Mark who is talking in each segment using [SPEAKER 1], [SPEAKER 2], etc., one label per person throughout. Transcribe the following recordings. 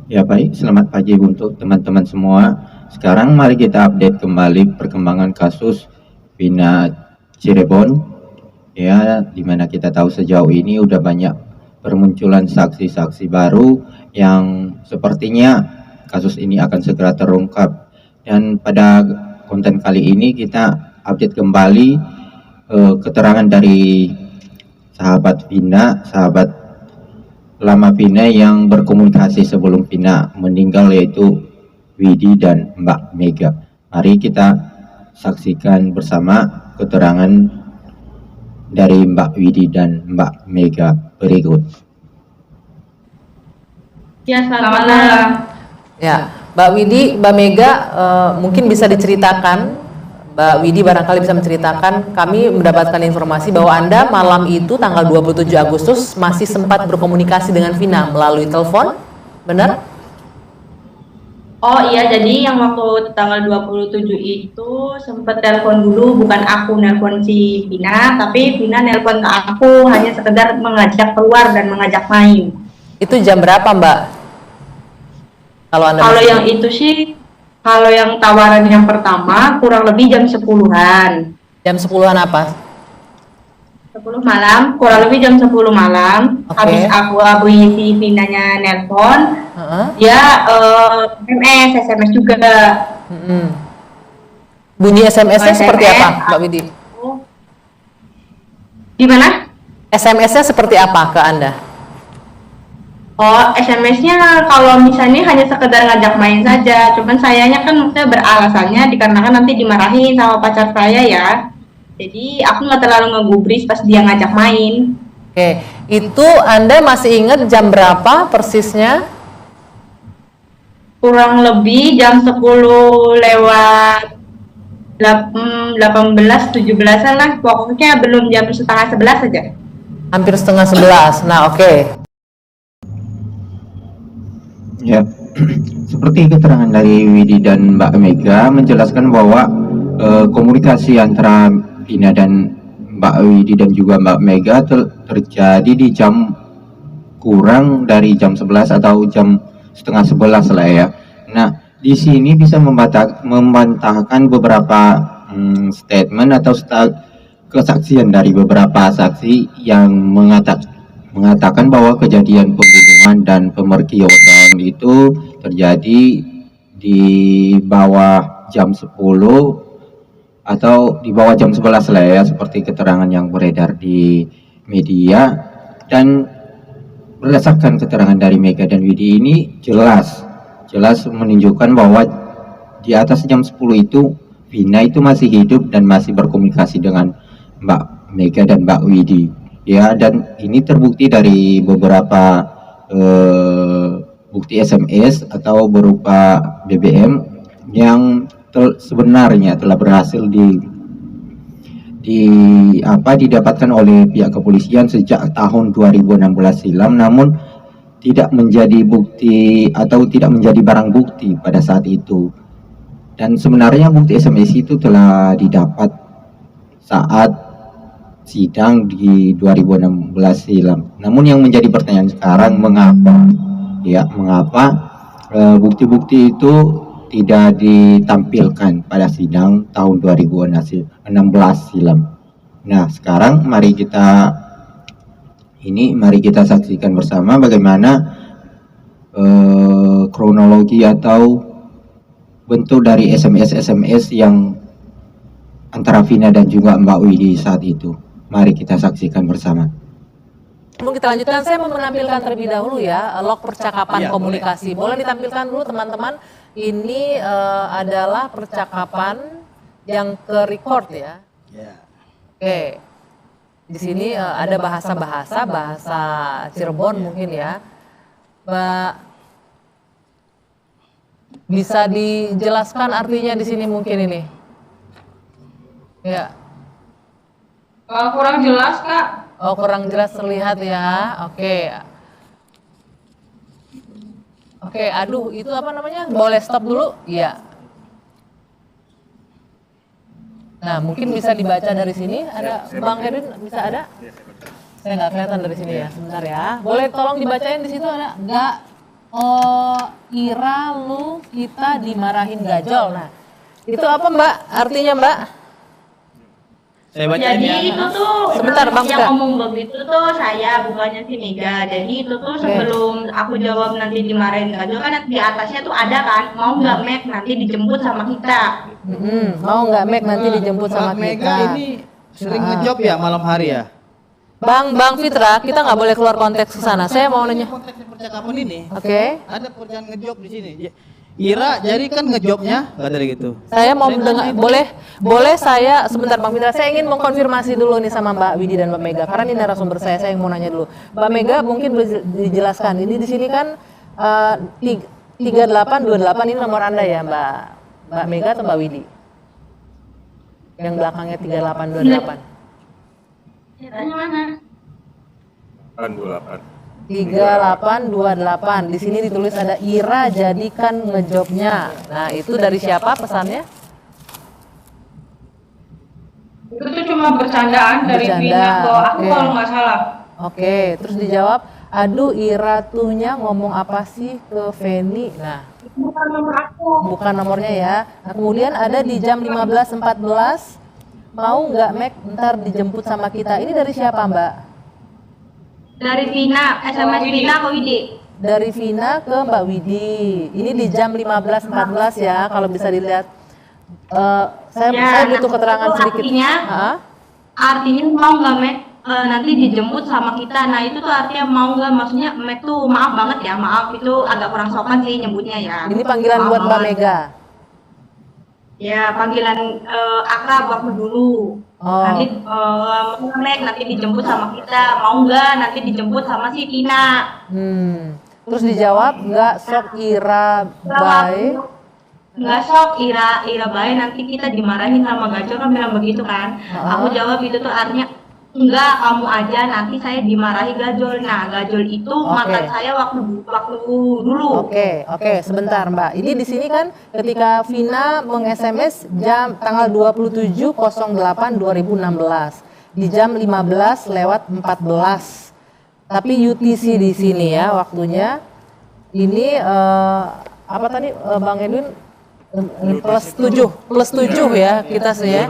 [SPEAKER 1] Ya baik, selamat pagi untuk teman-teman semua. Sekarang mari kita update kembali perkembangan kasus Vina Cirebon. Ya, dimana kita tahu sejauh ini udah banyak bermunculan saksi-saksi baru yang sepertinya kasus ini akan segera terungkap. Dan pada konten kali ini kita update kembali keterangan dari sahabat Vina, sahabat lama Vina yang berkomunikasi sebelum Vina meninggal, yaitu Widi dan Mbak Mega. Mari kita saksikan bersama keterangan dari Mbak Widi dan Mbak Mega berikut.
[SPEAKER 2] Ya, selamat malam.
[SPEAKER 3] Ya, Mbak Widi, Mbak Mega, mungkin bisa diceritakan, Mbak Widi barangkali bisa menceritakan, kami mendapatkan informasi bahwa Anda malam itu tanggal 27 Agustus masih sempat berkomunikasi dengan Vina melalui telepon, benar?
[SPEAKER 2] Oh iya, jadi yang waktu tanggal 27 itu sempat telepon dulu, bukan aku nelpon si Vina, tapi Vina nelpon ke aku hanya sekedar mengajak keluar dan mengajak main.
[SPEAKER 3] Itu jam berapa, Mbak?
[SPEAKER 2] Kalau yang itu sih, kalau yang tawaran yang pertama kurang lebih jam 10-an.
[SPEAKER 3] Jam 10-an apa?
[SPEAKER 2] 10 malam, kurang lebih jam 10 malam. Habis aku si Vinanya nelpon, dia SMS juga.
[SPEAKER 3] Bunyi SMS-nya seperti apa, Mbak Widi?
[SPEAKER 2] Gimana?
[SPEAKER 3] SMS-nya seperti apa ke Anda?
[SPEAKER 2] Oh, SMS-nya kalau misalnya hanya sekedar ngajak main saja, cuman sayanya kan maksudnya beralasannya dikarenakan nanti dimarahin sama pacar saya ya. Jadi aku nggak terlalu ngegubris pas dia ngajak main.
[SPEAKER 3] Oke, itu Anda masih ingat jam berapa persisnya?
[SPEAKER 2] Kurang lebih jam 10 lewat 18, 17-an lah, pokoknya belum jam setengah 11 aja.
[SPEAKER 3] Hampir setengah 11, nah oke.
[SPEAKER 1] Ya, seperti keterangan dari Widi dan Mbak Mega menjelaskan bahwa komunikasi antara Vina dan Mbak Widi dan juga Mbak Mega terjadi di jam kurang dari jam 11 atau jam setengah 11 lah ya. Nah, di sini bisa membantahkan beberapa statement atau kesaksian dari beberapa saksi yang mengatakan bahwa kejadian pembunuhan dan pemerkosaan itu terjadi di bawah jam 10 atau di bawah jam 11 lah ya, seperti keterangan yang beredar di media. Dan berdasarkan keterangan dari Mega dan Widi ini jelas menunjukkan bahwa di atas jam 10 itu Vina itu masih hidup dan masih berkomunikasi dengan Mbak Mega dan Mbak Widi ya. Dan ini terbukti dari beberapa bukti SMS atau berupa BBM yang sebenarnya telah berhasil didapatkan oleh pihak kepolisian sejak tahun 2016 silam, namun tidak menjadi bukti atau tidak menjadi barang bukti pada saat itu. Dan sebenarnya bukti SMS itu telah didapat saat sidang di 2016 silam. Namun yang menjadi pertanyaan sekarang, mengapa bukti-bukti itu tidak ditampilkan pada sidang tahun 2016 silam. Nah, sekarang mari kita saksikan bersama bagaimana kronologi atau bentuk dari SMS yang antara Vina dan juga Mbak Widi saat itu. Mari kita saksikan bersama.
[SPEAKER 3] Sebelum kita lanjutkan, saya mau menampilkan terlebih dahulu ya log percakapan komunikasi. Boleh ditampilkan dulu teman-teman. Ini adalah percakapan yang ke record ya. Oke. Di sini ada bahasa Cirebon mungkin ya. Mbak, bisa dijelaskan artinya di sini mungkin ini? Ya.
[SPEAKER 2] Kurang jelas, Kak.
[SPEAKER 3] Oh, kurang jelas terlihat ya. Oke. Oke, aduh, itu apa namanya? Boleh stop dulu? Iya. Nah, mungkin bisa dibaca dari sini. Ada Bang Erwin, bisa ada? Saya nggak kelihatan dari sini ya. Sebentar ya. Boleh tolong dibacain di situ ada? Nggak. Oh, Ira, lu kita dimarahin gajol. Nah, itu apa Mbak? Artinya Mbak?
[SPEAKER 4] Saya baca
[SPEAKER 2] Jadi
[SPEAKER 4] ini
[SPEAKER 2] itu tuh
[SPEAKER 3] Sebentar, Bang
[SPEAKER 2] yang
[SPEAKER 3] Fitra.
[SPEAKER 2] ngomong begitu tuh saya bukannya si Mega. Jadi itu tuh sebelum aku jawab nanti dimarahin gajol kan di atasnya tuh ada kan mau nggak Mac nanti dijemput sama kita.
[SPEAKER 3] Mau nggak Meg nanti dijemput sama
[SPEAKER 4] Mbak Mega
[SPEAKER 3] kita?
[SPEAKER 4] ini sering ngejob ya malam hari ya?
[SPEAKER 3] Bang Fitra, kita nggak boleh keluar konteks ke sana. Saya mau nanya.
[SPEAKER 4] Konteks percakapan ini.
[SPEAKER 3] Oke.
[SPEAKER 4] Ada pekerjaan ngejob di sini. Ira, jadi kan ngejobnya nggak dari gitu.
[SPEAKER 3] Saya mau mendengar, boleh saya sebentar Bang Fitra, saya ingin mengkonfirmasi dulu nih sama Mbak Widi dan Mbak Mega karena ini narasumber saya yang mau nanya dulu. Mbak Mega mungkin boleh dijelaskan. Ini di sini kan 3828 ini nomor Anda ya Mbak Mega atau Mbak Widi? Yang belakangnya 3828.
[SPEAKER 2] Tanya mana?
[SPEAKER 5] 28.
[SPEAKER 3] 3828. Di sini ditulis ada Ira jadikan ngejobnya. Nah, itu dari siapa pesannya?
[SPEAKER 2] Itu tuh cuma bercandaan dari
[SPEAKER 3] Bercanda,
[SPEAKER 2] Vina ke aku
[SPEAKER 3] oke.
[SPEAKER 2] kalau nggak salah.
[SPEAKER 3] Oke, terus dijawab, aduh Ira tuhnya ngomong apa sih ke Feni? Nah,
[SPEAKER 2] Bukan nomor aku.
[SPEAKER 3] bukan nomornya ya. Nah, kemudian ada di jam 15.14, mau nggak Mac ntar dijemput sama kita? Ini dari siapa Mbak?
[SPEAKER 2] Dari Vina, SMS Vina ke Widi.
[SPEAKER 3] Dari Vina ke Mbak Widi. Ini di jam 15.14 ya, kalau bisa dilihat. Saya butuh keterangan
[SPEAKER 2] itu
[SPEAKER 3] sedikit.
[SPEAKER 2] artinya,
[SPEAKER 3] Hah?
[SPEAKER 2] Artinya mau nggak Mac nanti dijemput sama kita. Nah itu tuh artinya mau nggak, maksudnya Mac tuh maaf banget ya, maaf itu agak kurang sopan sih nyebutnya ya.
[SPEAKER 3] Ini panggilan
[SPEAKER 2] Maaf
[SPEAKER 3] buat Mbak
[SPEAKER 2] banget.
[SPEAKER 3] Mega.
[SPEAKER 2] Ya panggilan akrab waktu dulu.
[SPEAKER 3] Oh.
[SPEAKER 2] Nanti Mac nanti dijemput sama kita, mau nggak nanti dijemput sama si Vina.
[SPEAKER 3] Terus dijawab nggak sok Ira baik.
[SPEAKER 2] Nggak sok Ira baik nanti kita dimarahin sama gajol kan bilang begitu kan. Aku jawab itu tuh artinya enggak, kamu aja nanti saya dimarahi gajol. Nah gajol itu mantan saya waktu dulu.
[SPEAKER 3] Oke, sebentar Mbak. Ini di sini kan ketika Vina meng-SMS tanggal 27.08.2016 di jam 15:14. Tapi UTC di sini ya waktunya. Ini apa tadi Bang Edwin? plus 7 ya kita sih ya.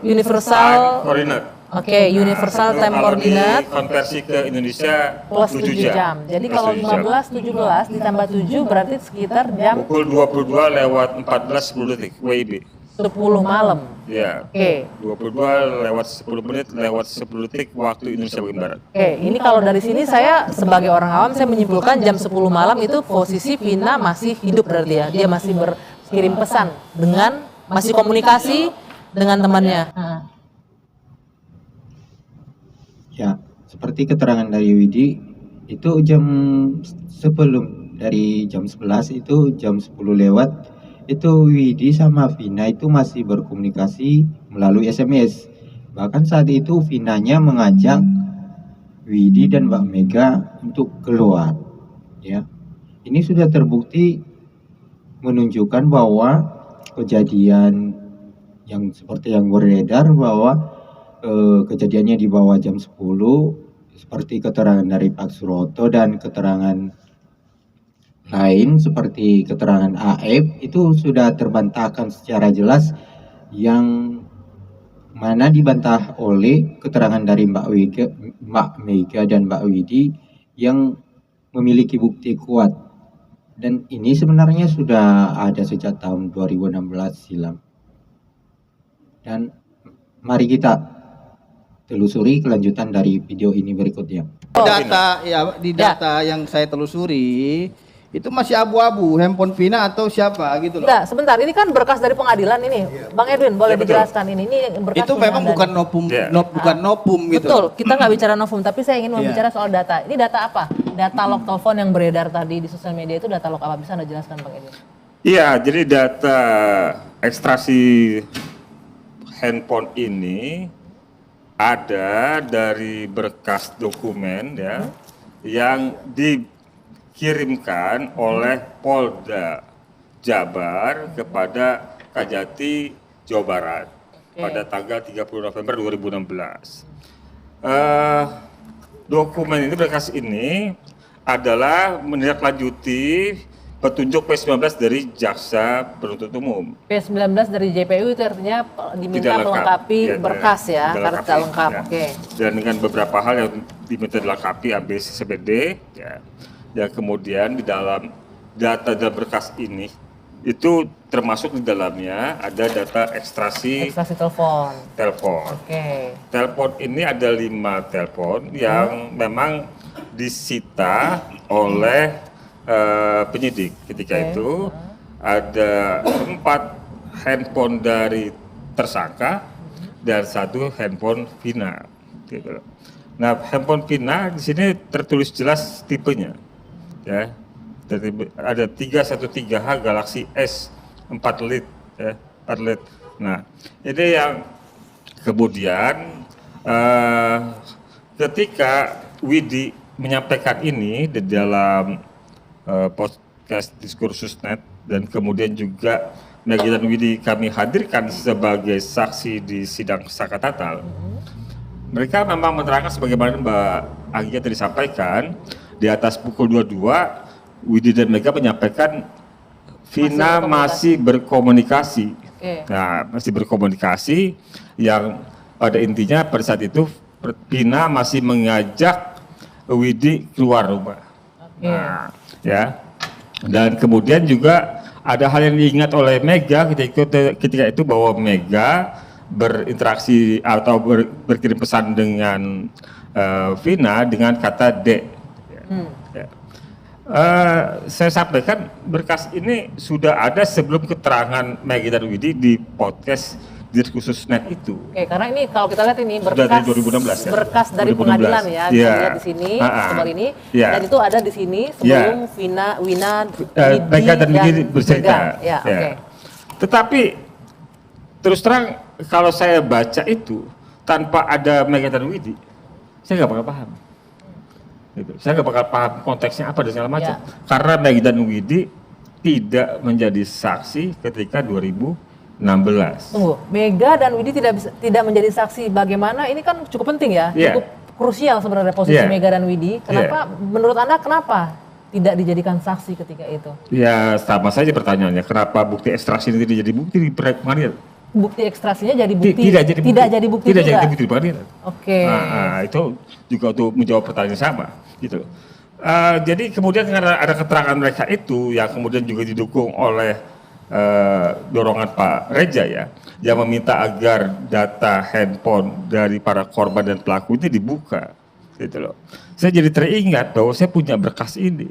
[SPEAKER 3] Universal
[SPEAKER 5] Time coordinate.
[SPEAKER 3] Oke, Universal Time
[SPEAKER 5] Kalau
[SPEAKER 3] Coordinate
[SPEAKER 5] dikonversi ke Indonesia
[SPEAKER 3] plus 7 jam. Jadi kalau 15:17 ditambah 7 berarti sekitar jam
[SPEAKER 5] pukul 22:14:10 WIB.
[SPEAKER 3] 10 malam.
[SPEAKER 5] Ya.
[SPEAKER 3] Oke.
[SPEAKER 5] 22:10 waktu Indonesia bagian barat.
[SPEAKER 3] Oke, ini kalau dari sini saya sebagai orang awam saya menyimpulkan jam 10 malam itu posisi Vina masih hidup berarti ya. Dia masih berkirim pesan dengan masih komunikasi dengan temannya.
[SPEAKER 1] Ya, seperti keterangan dari Widi, itu sebelum dari jam 11 itu jam 10 lewat, itu Widi sama Vina itu masih berkomunikasi melalui SMS. Bahkan saat itu Vinanya mengajak Widi dan Mbak Mega untuk keluar. Ya, ini sudah terbukti menunjukkan bahwa kejadian yang seperti yang beredar bahwa kejadiannya di bawah jam 10 seperti keterangan dari Pak Suroto dan keterangan lain seperti keterangan AF itu sudah terbantahkan secara jelas, yang mana dibantah oleh keterangan dari Mbak Mega dan Mbak Widi yang memiliki bukti kuat, dan ini sebenarnya sudah ada sejak tahun 2016 silam. Dan mari kita telusuri kelanjutan dari video ini berikutnya.
[SPEAKER 4] Di data yang saya telusuri itu masih abu-abu handphone Vina atau siapa gitu loh.
[SPEAKER 3] Enggak, sebentar. Ini kan berkas dari pengadilan ini. Bang Edwin, boleh dijelaskan ini? Ini berkas
[SPEAKER 4] Itu memang bukan
[SPEAKER 3] pengadilan.
[SPEAKER 4] nopum, bukan nopum gitu.
[SPEAKER 3] Betul, kita nggak bicara novum, tapi saya ingin membicara soal data. Ini data apa? Data log telepon yang beredar tadi di sosial media itu data log apa? Bisa Anda jelaskan Bang Edwin?
[SPEAKER 5] Iya, jadi data ekstraksi handphone ini ada dari berkas dokumen ya yang dikirimkan oleh Polda Jabar kepada Kajati Jawa Barat pada tanggal 30 November 2016. Dokumen ini, berkas ini adalah menindaklanjuti petunjuk P19 dari Jaksa Penuntut Umum.
[SPEAKER 3] P19 dari JPU itu artinya diminta
[SPEAKER 5] Tidak lengkap.
[SPEAKER 3] melengkapi
[SPEAKER 5] Ya,
[SPEAKER 3] berkas ya,
[SPEAKER 5] tidak
[SPEAKER 3] karena tidak lengkap.
[SPEAKER 5] ya.
[SPEAKER 3] Oke.
[SPEAKER 5] Dan dengan beberapa hal yang diminta dilengkapi ABC CBD, ya. Yang kemudian di dalam data dan berkas ini itu termasuk di dalamnya ada data ekstraksi
[SPEAKER 3] Ekstraksi telepon.
[SPEAKER 5] telepon.
[SPEAKER 3] Oke.
[SPEAKER 5] Telepon ini ada 5 telepon yang memang disita oleh penyidik ketika
[SPEAKER 3] Oke.
[SPEAKER 5] itu. Ada 4 handphone dari tersangka dan 1 handphone Vina. Gitu. Nah, handphone Vina di sini tertulis jelas tipenya, ya. Ada 313H Galaxy S 4 lead, ya, 4 lead. Nah, ini yang kemudian ketika Widi menyampaikan ini di dalam podcast Diskursusnet dan kemudian juga Megi dan Widi kami hadirkan sebagai saksi di sidang Saka Tatal. Mereka memang menerangkan sebagaimana Mbak Agia tadi sampaikan, di atas pukul 22 Widi dan Mega menyampaikan Vina masih berkomunikasi.
[SPEAKER 3] Oke.
[SPEAKER 5] Nah, masih berkomunikasi yang pada intinya pada saat itu Vina masih mengajak Widi keluar rumah.
[SPEAKER 3] Oke.
[SPEAKER 5] Nah, ya. Dan kemudian juga ada hal yang diingat oleh Mega ketika itu bahwa Mega berinteraksi atau berkirim pesan dengan Vina dengan kata D. Ya. Saya sampaikan berkas ini sudah ada sebelum keterangan Megi dan Widi di podcast Diskursusnet itu.
[SPEAKER 3] Oke, karena ini kalau kita lihat ini
[SPEAKER 5] Sudah
[SPEAKER 3] berkas
[SPEAKER 5] dari 2016 ya?
[SPEAKER 3] berkas dari
[SPEAKER 5] 2016.
[SPEAKER 3] pengadilan ya,
[SPEAKER 5] Iya.
[SPEAKER 3] kita lihat di sini sebelum ini
[SPEAKER 5] Iya.
[SPEAKER 3] dan itu ada di sini sebelum Wina, Widi
[SPEAKER 5] Mega dan Widi bercerita.
[SPEAKER 3] Mega. Ya,
[SPEAKER 5] Ya.
[SPEAKER 3] oke.
[SPEAKER 5] Tetapi terus terang kalau saya baca itu tanpa ada Mega dan Widi, saya nggak bakal paham. Gitu. Saya nggak bakal paham konteksnya apa dan segala macam.
[SPEAKER 3] Ya.
[SPEAKER 5] Karena Megi dan Widi tidak menjadi saksi ketika 2016.
[SPEAKER 3] Tunggu, Mega dan Widi tidak menjadi saksi bagaimana? Ini kan cukup penting ya,
[SPEAKER 5] Iya.
[SPEAKER 3] cukup krusial sebenarnya posisi
[SPEAKER 5] Iya.
[SPEAKER 3] Mega dan Widi. Kenapa? Menurut Anda kenapa tidak dijadikan saksi ketika itu?
[SPEAKER 5] Ya sama saja pertanyaannya, kenapa bukti ekstraksi ini tidak jadi bukti di pengadilan?
[SPEAKER 3] Bukti ekstrasinya jadi bukti,
[SPEAKER 5] Tidak jadi bukti.
[SPEAKER 3] tidak jadi bukti
[SPEAKER 5] Tidak
[SPEAKER 3] juga?
[SPEAKER 5] jadi bukti di pengadilan.
[SPEAKER 3] Oke.
[SPEAKER 5] Nah, itu juga untuk menjawab pertanyaan yang sama, gitu. Jadi kemudian karena ada keterangan mereka itu yang kemudian juga didukung oleh dorongan Pak Reja ya, yang meminta agar data handphone dari para korban dan pelaku ini dibuka, gitu loh. Saya jadi teringat bahwa saya punya berkas ini,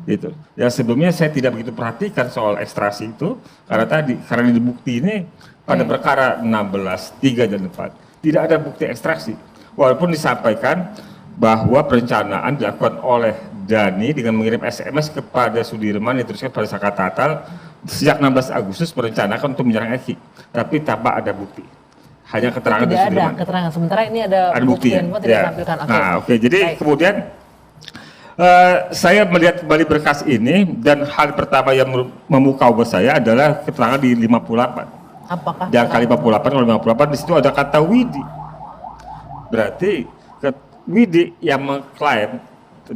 [SPEAKER 5] gitu. Yang sebelumnya saya tidak begitu perhatikan soal ekstraksi itu karena di bukti ini pada perkara 16, 3 dan 4 tidak ada bukti ekstraksi, walaupun disampaikan bahwa perencanaan dilakukan oleh Dani dengan mengirim SMS kepada Sudirman yang dituliskan pada Saka Tatal sejak 16 Agustus merencanakan untuk menyerang Eki, tapi tanpa ada bukti, hanya keterangan dari
[SPEAKER 3] Tidak ada
[SPEAKER 5] Sudirman.
[SPEAKER 3] keterangan. Sementara ini ada
[SPEAKER 5] Bukti ya?
[SPEAKER 3] yang tidak ditampilkan. Oke.
[SPEAKER 5] Nah, oke. Jadi
[SPEAKER 3] Baik.
[SPEAKER 5] kemudian saya melihat kembali berkas ini dan hal pertama yang memukau buat saya adalah keterangan di 58.
[SPEAKER 3] Apakah?
[SPEAKER 5] Di angka 58 kalau 58 di situ ada kata Widi. Berarti Widi yang mengklaim,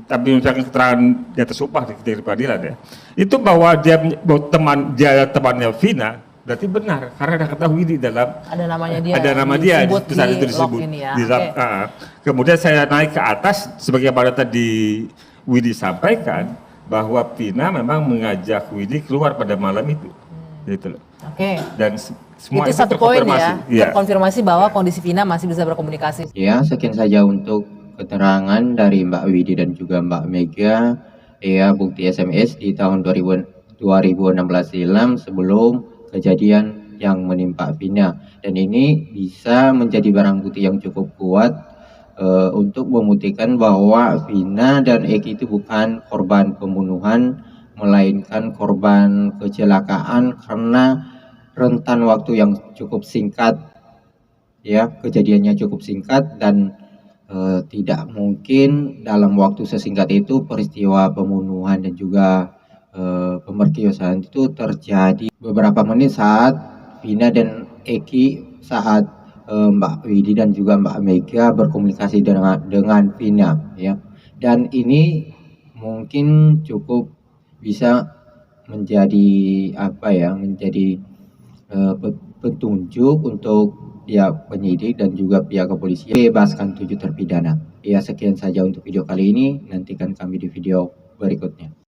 [SPEAKER 5] tapi menunjukkan keterangan di atas sumpah di pengadilan ya, itu bahwa dia adalah temannya Vina, berarti benar karena ada kata Widi dalam
[SPEAKER 3] Ada namanya dia.
[SPEAKER 5] ada nama dia
[SPEAKER 3] disebut
[SPEAKER 5] di saat itu
[SPEAKER 3] log
[SPEAKER 5] disebut.
[SPEAKER 3] ini ya.
[SPEAKER 5] Di dalam-
[SPEAKER 3] Oke.
[SPEAKER 5] Kemudian saya naik ke atas sebagaimana tadi Widi sampaikan bahwa Vina memang mengajak Widi keluar pada malam itu, gitu loh.
[SPEAKER 3] Oke.
[SPEAKER 5] Dan semua
[SPEAKER 3] Itu satu poin ya,
[SPEAKER 5] Iya.
[SPEAKER 3] terkonfirmasi bahwa kondisi Vina masih bisa berkomunikasi.
[SPEAKER 1] Ya, sekian saja untuk keterangan dari Mbak Widi dan juga Mbak Mega. Ya, bukti SMS di tahun 2016 silam sebelum kejadian yang menimpa Vina. Dan ini bisa menjadi barang bukti yang cukup kuat untuk membuktikan bahwa Vina dan Eki itu bukan korban pembunuhan, melainkan korban kecelakaan karena rentan waktu yang cukup singkat. Ya, kejadiannya cukup singkat dan tidak mungkin dalam waktu sesingkat itu peristiwa pembunuhan dan juga pemerkosaan itu terjadi beberapa menit saat Vina dan Eki saat Mbak Widi dan juga Mbak Mega berkomunikasi dengan Vina ya. Dan ini mungkin cukup bisa menjadi menjadi petunjuk untuk pihak penyidik dan juga pihak kepolisian bebaskan 7 terpidana. Ya, sekian saja untuk video kali ini, nantikan kami di video berikutnya.